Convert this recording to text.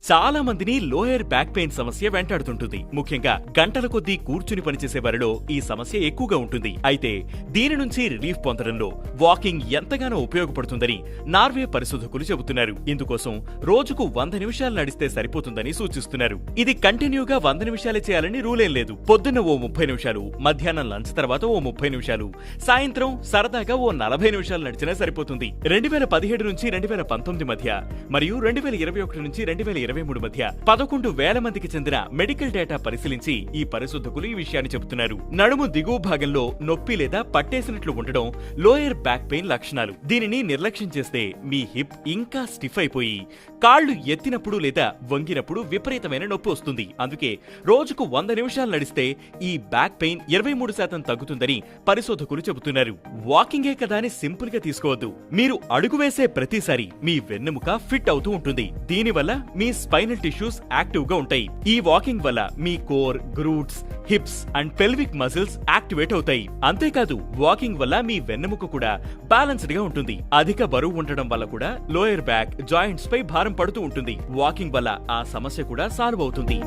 చాలా మందిని lower back pain సమస్య వెంటాడుతుంటుంది. ముఖ్యంగా గంటల కొద్దీ కూర్చుని పనిచేసే వారిలో ఈ సమస్య ఎక్కువగా ఉంటుంది. అయితే దీని నుంచి రిలీఫ్ పొందడంలో వాకింగ్ ఎంతగానో ఉపయోగపడుతుందని నార్వే పరిశోధకులు చెబుతున్నారు. ఇందుకోసం రోజుకు 100 నిమిషాలు నడిస్తే సరిపోతుందని సూచిస్తున్నారు. ఇది కంటిన్యూగా 100 నిమిషాలే చేయాలని రూలేం లేదు. పొద్దున్న ఓ 30 నిమిషాలు, మధ్యాహ్నం లంచ్ తర్వాత ఓ 30 నిమిషాలు, సాయంత్రం సరదాగా ఓ 40 నిమిషాలు నడిచినా సరిపోతుంది. 2017 నుంచి 2019 మధ్య మరియు 2021 నుంచి 2023 మధ్య 11,000 మందికి చెందిన మెడికల్ డేటా పరిశీలించి ఈ పరిశోధకులు ఈ విషయాన్ని చెబుతున్నారు. నడుము దిగువ భాగంలో నొప్పి లేదా పట్టేసినట్లు ఉండడం లోయర్ బ్యాక్ పెయిన్ లక్షణాలు. దీనిని నిర్లక్ష్యం చేస్తే మీ హిప్ ఇంకా స్టిఫ్ అయిపోయి కాళ్లు ఎత్తినప్పుడు లేదా వంగినప్పుడు విపరీతమైన నొప్పి వస్తుంది. అందుకే రోజుకు 100 నిమిషాలు నడిస్తే ఈ బ్యాక్ పెయిన్ 23% తగ్గుతుందని పరిశోధకులు చెబుతున్నారు. వాకింగే కదా అని సింపుల్ గా తీసుకోవద్దు. మీరు అడుగు వేసే ప్రతిసారి మీ వెన్నెముక ఫిట్ అవుతూ ఉంటుంది. దీనివల్ల మీ స్పైనల్ టిష్యూస్ యాక్టివ్ గా ఉంటాయి. ఈ వాకింగ్ వల్ల మీ core, glutes, hips and pelvic muscles activate అవుతాయి. అంతేకాదు వాకింగ్ వల్ల మీ వెన్నెముక కూడా బ్యాలెన్స్డ్ గా ఉంటుంది. అధిక బరువు ఉండడం వల్ల కూడా లోయర్ బ్యాక్, జాయింట్స్ పై భారం పడుతూ ఉంటుంది. వాకింగ్ వల్ల ఆ సమస్య కూడా సాల్వ్ అవుతుంది.